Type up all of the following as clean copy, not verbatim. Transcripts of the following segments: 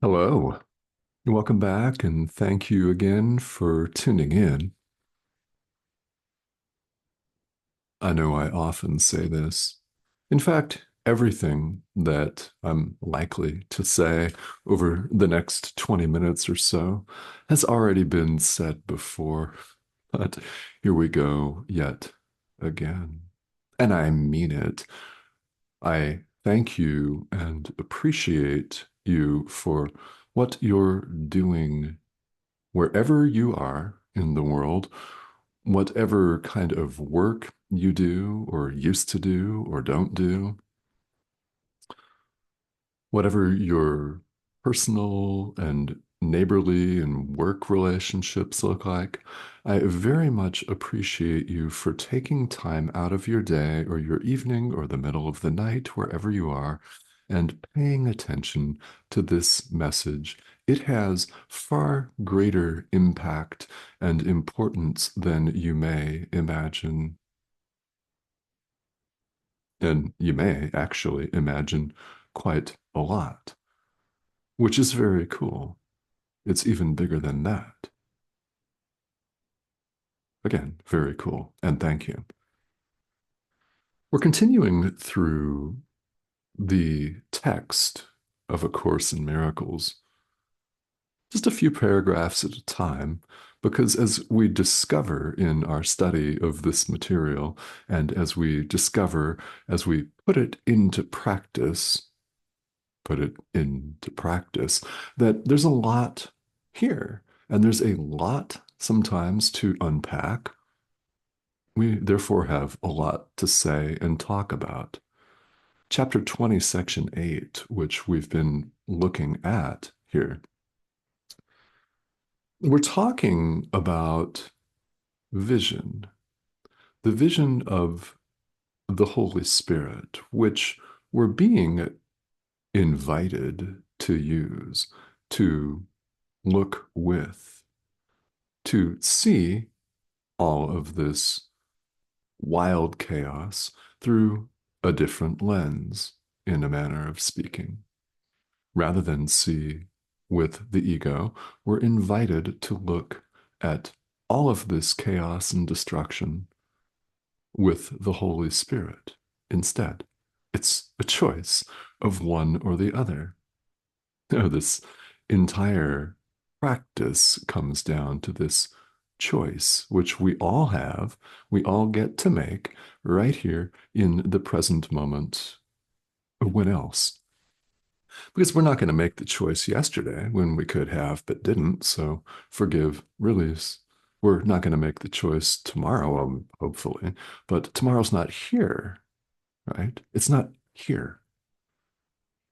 Hello, welcome back, and thank you again for tuning in. I know I often say this. In fact, everything that I'm likely to say over the next 20 minutes or so has already been said before, but here we go yet again. And I mean it. I thank you and appreciate you for what you're doing wherever you are in the world, whatever kind of work you do or used to do or don't do, whatever your personal and neighborly and work relationships look like, I very much appreciate you for taking time out of your day or your evening or the middle of the night, wherever you are, and paying attention to this message. It has far greater impact and importance than you may imagine. And you may actually imagine quite a lot, which is very cool. It's even bigger than that. Again, very cool. And thank you. We're continuing through the text of A Course in Miracles, just a few paragraphs at a time, because as we discover in our study of this material, and as we discover, as we put it into practice, that there's a lot here, and there's a lot sometimes to unpack. We therefore have a lot to say and talk about. Chapter 20, Section 8, which we've been looking at here, we're talking about vision, the vision of the Holy Spirit, which we're being invited to use, to look with, to see all of this wild chaos through a different lens, in a manner of speaking. Rather than see with the ego, we're invited to look at all of this chaos and destruction with the Holy Spirit instead. It's a choice of one or the other. This entire practice comes down to this choice, which we all have, we all get to make right here in the present moment. When else? Because we're not going to make the choice yesterday when we could have but didn't. So forgive, release. We're not going to make the choice tomorrow, hopefully, but tomorrow's not here, right? It's not here.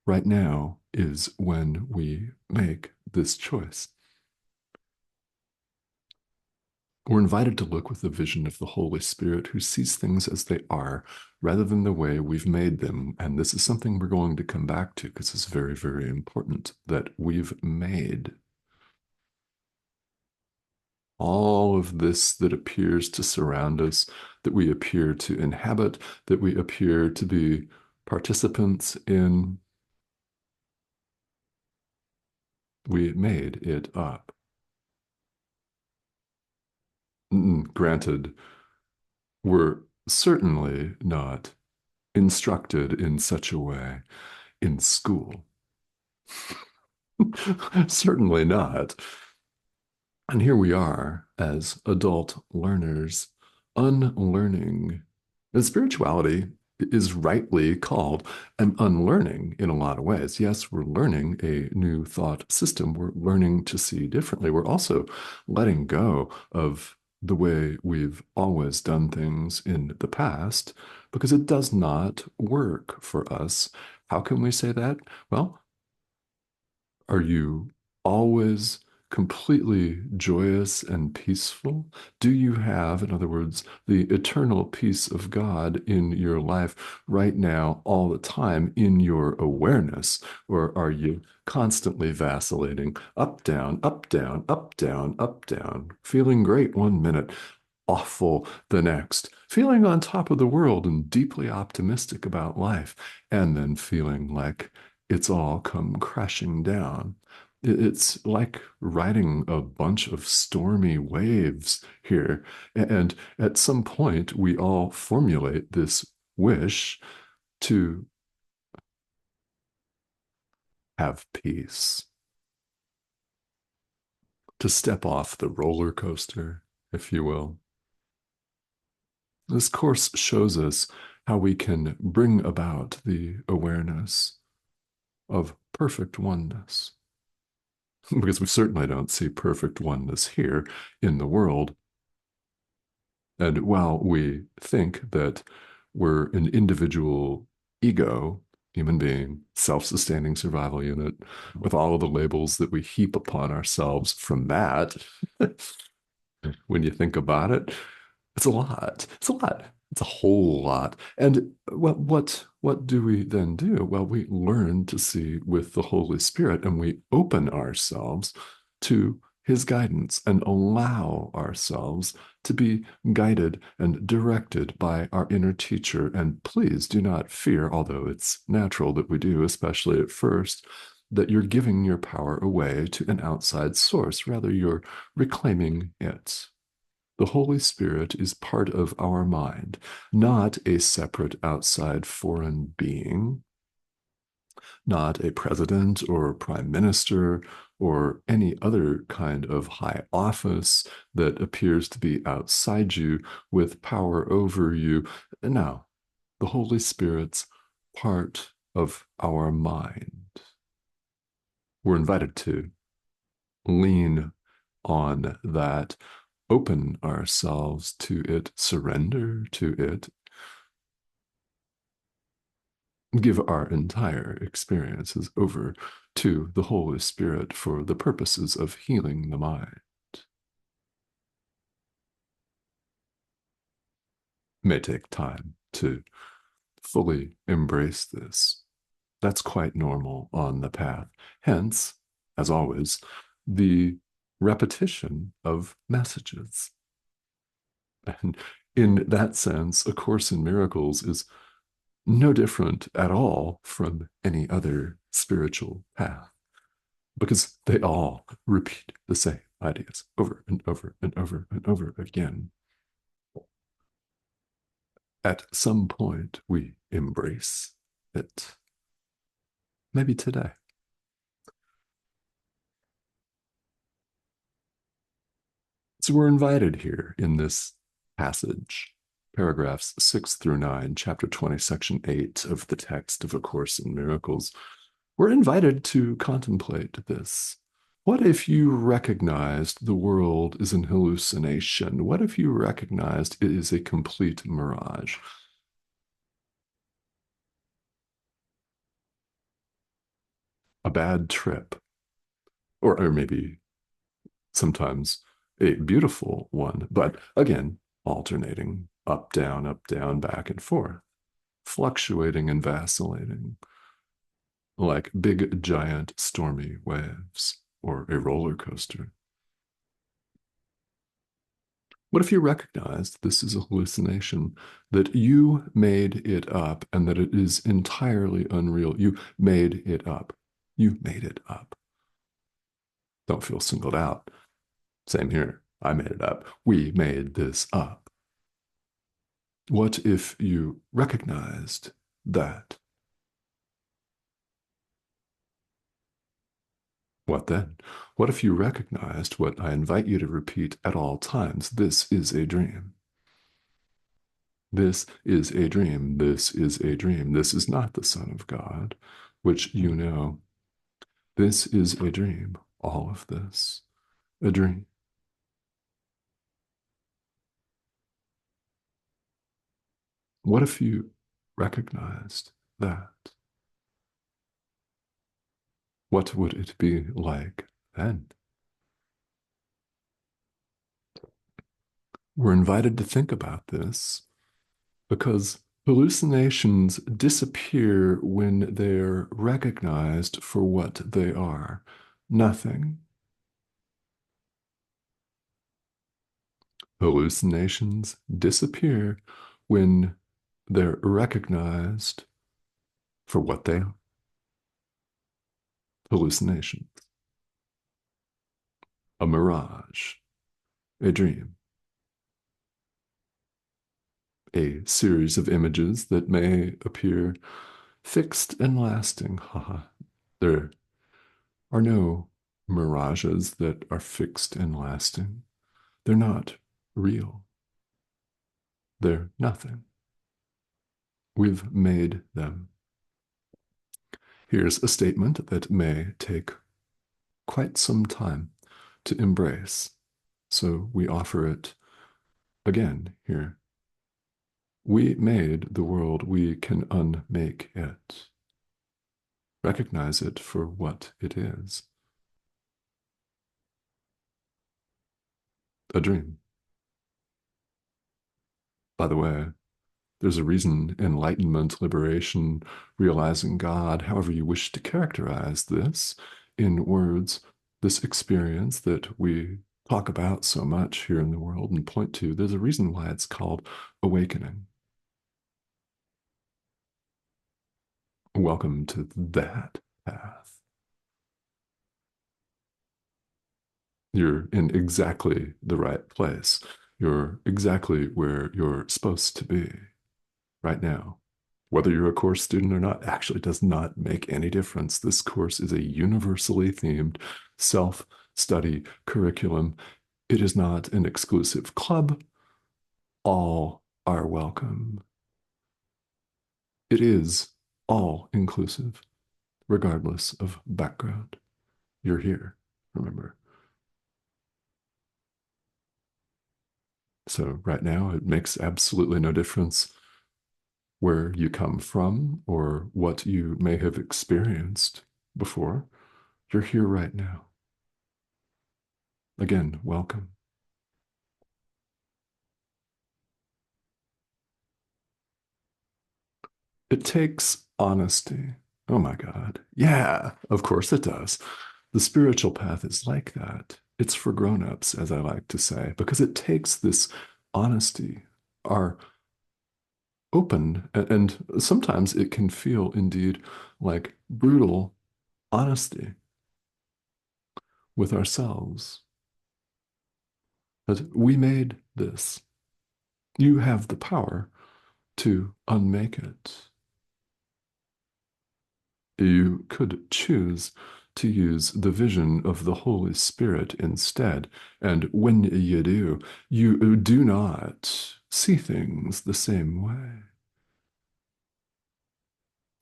Right now is when we make this choice. We're invited to look with the vision of the Holy Spirit who sees things as they are rather than the way we've made them. And this is something we're going to come back to because it's very, very important that we've made all of this that appears to surround us, that we appear to inhabit, that we appear to be participants in. We made it up. Granted, we're certainly not instructed in such a way in school. Certainly not. And here we are as adult learners, unlearning. And spirituality is rightly called an unlearning in a lot of ways. Yes, we're learning a new thought system. We're learning to see differently. We're also letting go of the way we've always done things in the past because it does not work for us. How can we say that? Well, are you always completely joyous and peaceful? Do you have, in other words, the eternal peace of God in your life right now, all the time in your awareness? Or are you constantly vacillating up, down, up, down, up, down, up, down, feeling great one minute, awful the next, feeling on top of the world and deeply optimistic about life, and then feeling like it's all come crashing down. It's like riding a bunch of stormy waves here. And at some point, we all formulate this wish to have peace, to step off the roller coaster, if you will. This course shows us how we can bring about the awareness of perfect oneness. Because we certainly don't see perfect oneness here in the world. And while we think that we're an individual ego, human being, self sustaining survival unit, with all of the labels that we heap upon ourselves from that, when you think about it, it's a lot. It's a lot. It's a whole lot. And what do we then do? Well, we learn to see with the Holy Spirit and we open ourselves to his guidance and allow ourselves to be guided and directed by our inner teacher. And please do not fear, although it's natural that we do, especially at first, that you're giving your power away to an outside source. Rather, you're reclaiming it. The Holy Spirit is part of our mind, not a separate outside foreign being, not a president or prime minister or any other kind of high office that appears to be outside you with power over you. No, the Holy Spirit's part of our mind. We're invited to lean on that, open ourselves to it, surrender to it, give our entire experiences over to the Holy Spirit for the purposes of healing the mind. It may take time to fully embrace this. That's quite normal on the path. Hence, as always, the repetition of messages. And in that sense, A Course in Miracles is no different at all from any other spiritual path because they all repeat the same ideas over and over and over and over again. At some point, we embrace it. Maybe today. So we're invited here in this passage, paragraphs 6 through 9, chapter 20, section 8 of the text of A Course in Miracles. We're invited to contemplate this. What if you recognized the world is an hallucination? What if you recognized it is a complete mirage? A bad trip, or maybe sometimes a beautiful one, but again, alternating up, down, back and forth, fluctuating and vacillating like big, giant, stormy waves or a roller coaster. What if you recognized this is a hallucination, that you made it up and that it is entirely unreal? You made it up. You made it up. Don't feel singled out. Same here. I made it up. We made this up. What if you recognized that? What then? What if you recognized what I invite you to repeat at all times? This is a dream. This is a dream. This is a dream. This is not the Son of God, which you know. This is a dream. All of this, a dream. What if you recognized that? What would it be like then? We're invited to think about this because hallucinations disappear when they're recognized for what they are, nothing. Hallucinations disappear when they're recognized for what they are. hallucination, a mirage, a dream, a series of images that may appear fixed and lasting. Haha. There are no mirages that are fixed and lasting. They're not real. They're nothing. We've made them. Here's a statement that may take quite some time to embrace. So we offer it again here. We made the world, we can unmake it. Recognize it for what it is. A dream. By the way, there's a reason enlightenment, liberation, realizing God, however you wish to characterize this in words, this experience that we talk about so much here in the world and point to, there's a reason why it's called awakening. Welcome to that path. You're in exactly the right place. You're exactly where you're supposed to be right now. Whether you're a course student or not actually does not make any difference. This course is a universally themed self-study curriculum. It is not an exclusive club. All are welcome. It is all inclusive, regardless of background. You're here, remember. So right now, it makes absolutely no difference where you come from or what you may have experienced before. You're here right now. Again, welcome. It takes honesty. Oh my God. Yeah, of course it does. The spiritual path is like that. It's for grown-ups, as I like to say, because it takes this honesty, our open, and sometimes it can feel indeed like brutal honesty with ourselves. That we made this. You have the power to unmake it. You could choose to use the vision of the Holy Spirit instead. And when you do, you do not see things the same way.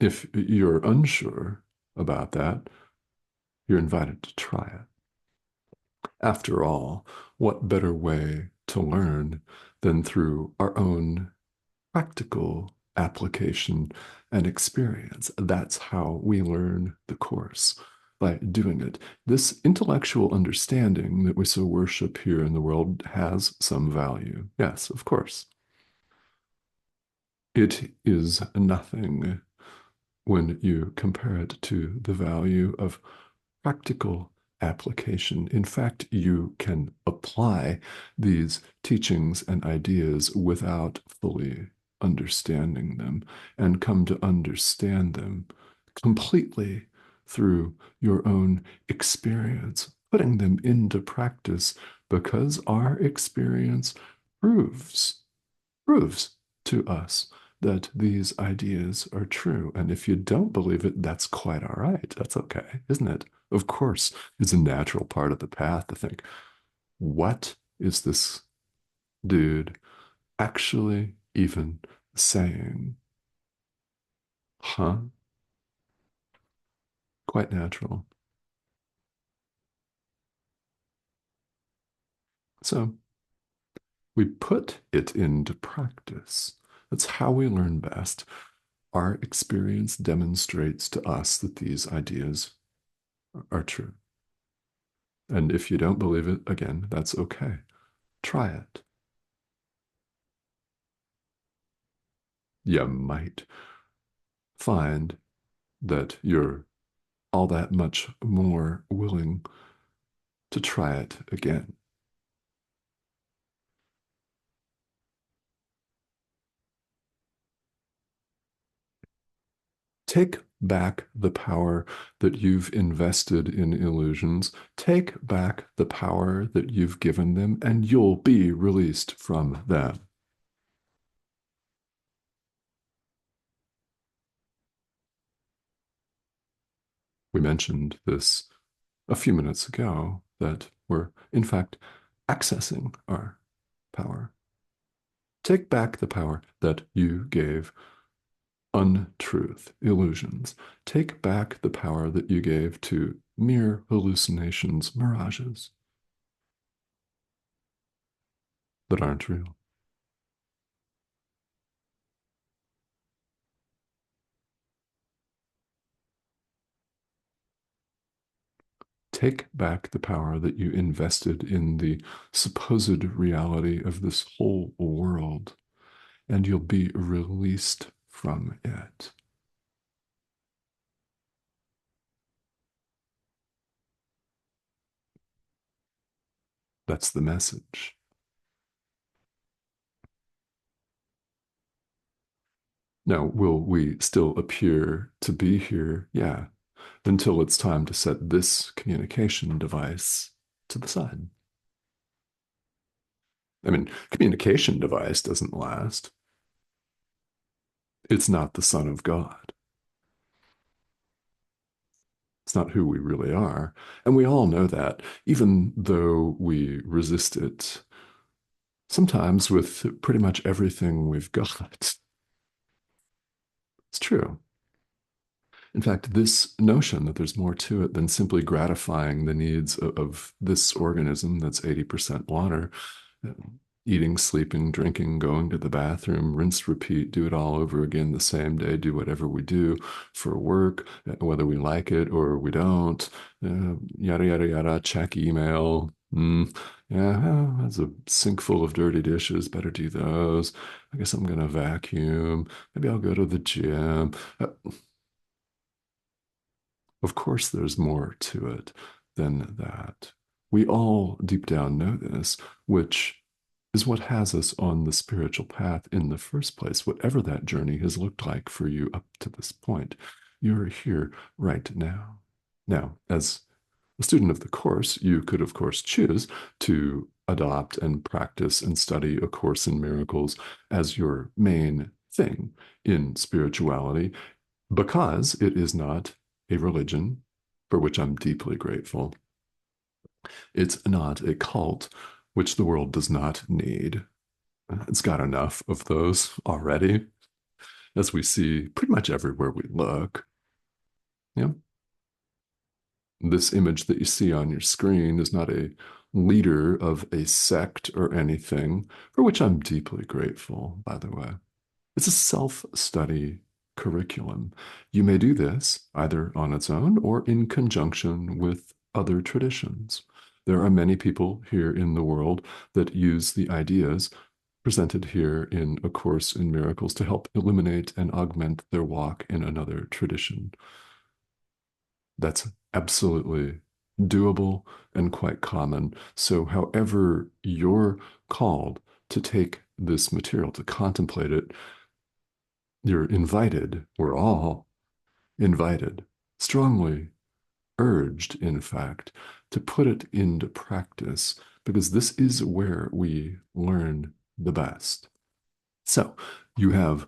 If you're unsure about that, you're invited to try it. After all, what better way to learn than through our own practical application and experience? That's how we learn the course, by doing it. This intellectual understanding that we so worship here in the world has some value. Yes, of course. It is nothing when you compare it to the value of practical application. In fact, you can apply these teachings and ideas without fully understanding them and come to understand them completely through your own experience, putting them into practice because our experience proves proves to us that these ideas are true. And if you don't believe it, that's quite all right. That's okay, isn't it? Of course, it's a natural part of the path to think, what is this dude actually even saying? Huh? Quite natural. So we put it into practice. That's how we learn best. Our experience demonstrates to us that these ideas are true. And if you don't believe it, again, that's okay. Try it. You might find that you're all that much more willing to try it again. Take back the power that you've invested in illusions. Take back the power that you've given them, and you'll be released from them. We mentioned this a few minutes ago that we're, in fact, accessing our power. Take back the power that you gave untruth, illusions. Take back the power that you gave to mere hallucinations, mirages that aren't real. Take back the power that you invested in the supposed reality of this whole world, and you'll be released from it. That's the message. Now, will we still appear to be here? Yeah, until it's time to set this communication device to the side. I mean, communication device doesn't last. It's not the Son of God. It's not who we really are. And we all know that, even though we resist it sometimes with pretty much everything we've got. It's true. In fact, this notion that there's more to it than simply gratifying the needs of this organism that's 80% water, uh, eating, sleeping, drinking, going to the bathroom, rinse, repeat, do it all over again the same day, do whatever we do for work, whether we like it or we don't, yada, yada, yada, check email. Yeah, well, that's a sink full of dirty dishes. Better do those. I guess I'm going to vacuum. Maybe I'll go to the gym. Of course, there's more to it than that. We all deep down know this, which is what has us on the spiritual path in the first place, whatever that journey has looked like for you up to this point. You're here right now. Now, as a student of the course, you could, of course, choose to adopt and practice and study A Course in Miracles as your main thing in spirituality because it is not a religion, for which I'm deeply grateful. It's not a cult, which the world does not need. It's got enough of those already, as we see pretty much everywhere we look. Yeah. This image that you see on your screen is not a leader of a sect or anything, for which I'm deeply grateful, by the way. It's a self-study curriculum. You may do this either on its own or in conjunction with other traditions. There are many people here in the world that use the ideas presented here in A Course in Miracles to help illuminate and augment their walk in another tradition. That's absolutely doable and quite common. So, however you're called to take this material, to contemplate it, you're invited, we're all invited, strongly urged, in fact, to put it into practice because this is where we learn the best. So you have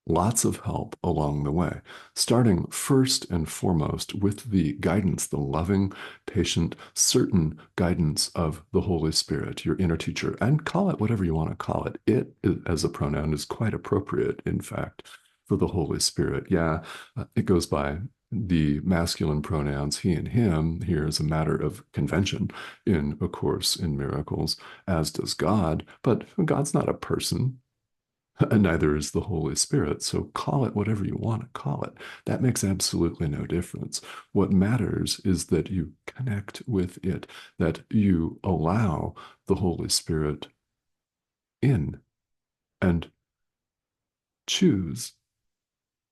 lots of help along the way, starting first and foremost with the guidance, the loving, patient, certain guidance of the Holy Spirit, your inner teacher, and call it whatever you want to call it. It, as a pronoun, is quite appropriate, in fact, for the Holy Spirit. Yeah, it goes by the masculine pronouns he and him here is a matter of convention in A Course in Miracles, as does God, but God's not a person. And neither is the Holy Spirit. So call it whatever you want to call it. That makes absolutely no difference. What matters is that you connect with it, that you allow the Holy Spirit in and choose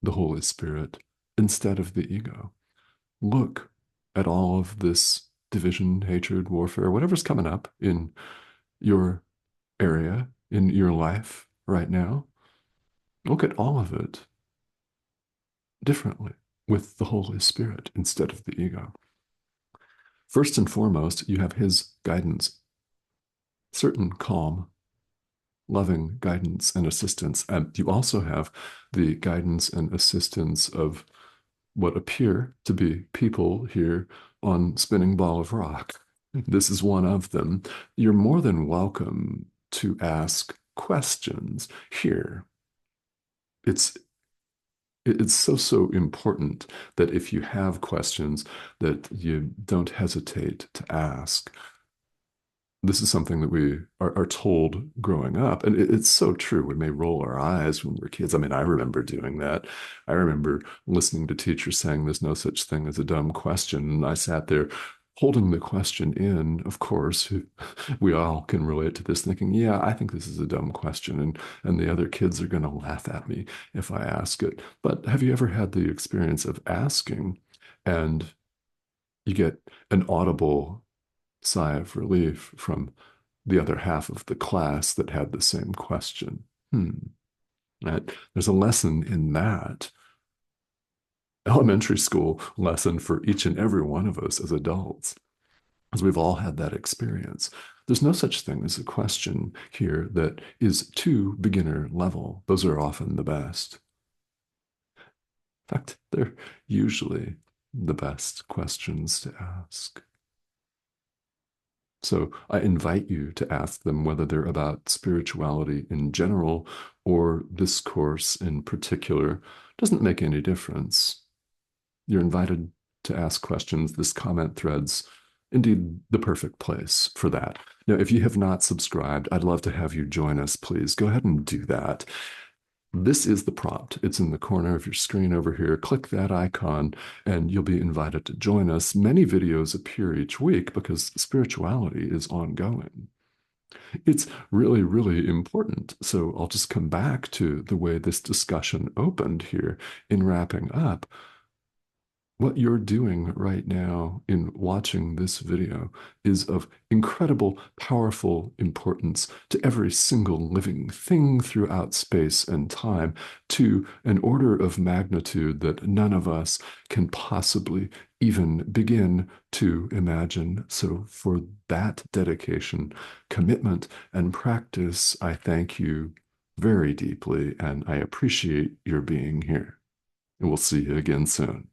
the Holy Spirit instead of the ego. Look at all of this division, hatred, warfare, whatever's coming up in your area, in your life right now. Look at all of it differently. with the Holy Spirit instead of the ego. First and foremost, you have his guidance, certain calm, loving guidance and assistance. And you also have the guidance and assistance of what appear to be people here on Spinning Ball of Rock. This is one of them. You're more than welcome to ask questions here. It's it's so important that if you have questions that you don't hesitate to ask. This is something that we are told growing up. And it's so true. We may roll our eyes when we're kids. I mean, I remember doing that. I remember listening to teachers saying there's no such thing as a dumb question. And I sat there holding the question in, of course. We all can relate to this, thinking, yeah, I think this is a dumb question. And the other kids are going to laugh at me if I ask it. But have you ever had the experience of asking and you get an audible sigh of relief from the other half of the class that had the same question? Right? There's a lesson in that elementary school lesson for each and every one of us as adults, as we've all had that experience. There's no such thing as a question here that is too beginner level. Those are often the best. In fact, they're usually the best questions to ask. So I invite you to ask them whether they're about spirituality in general or this course in particular. Doesn't make any difference. You're invited to ask questions. This comment thread's indeed the perfect place for that. Now, if you have not subscribed, I'd love to have you join us, please. Go ahead and do that. This is the prompt. It's in the corner of your screen over here. Click that icon and you'll be invited to join us. Many videos appear each week because spirituality is ongoing. It's really, really important. So I'll just come back to the way this discussion opened here in wrapping up. What you're doing right now in watching this video is of incredible, powerful importance to every single living thing throughout space and time, to an order of magnitude that none of us can possibly even begin to imagine. So, for that dedication, commitment, and practice, I thank you very deeply, and I appreciate your being here. And we'll see you again soon.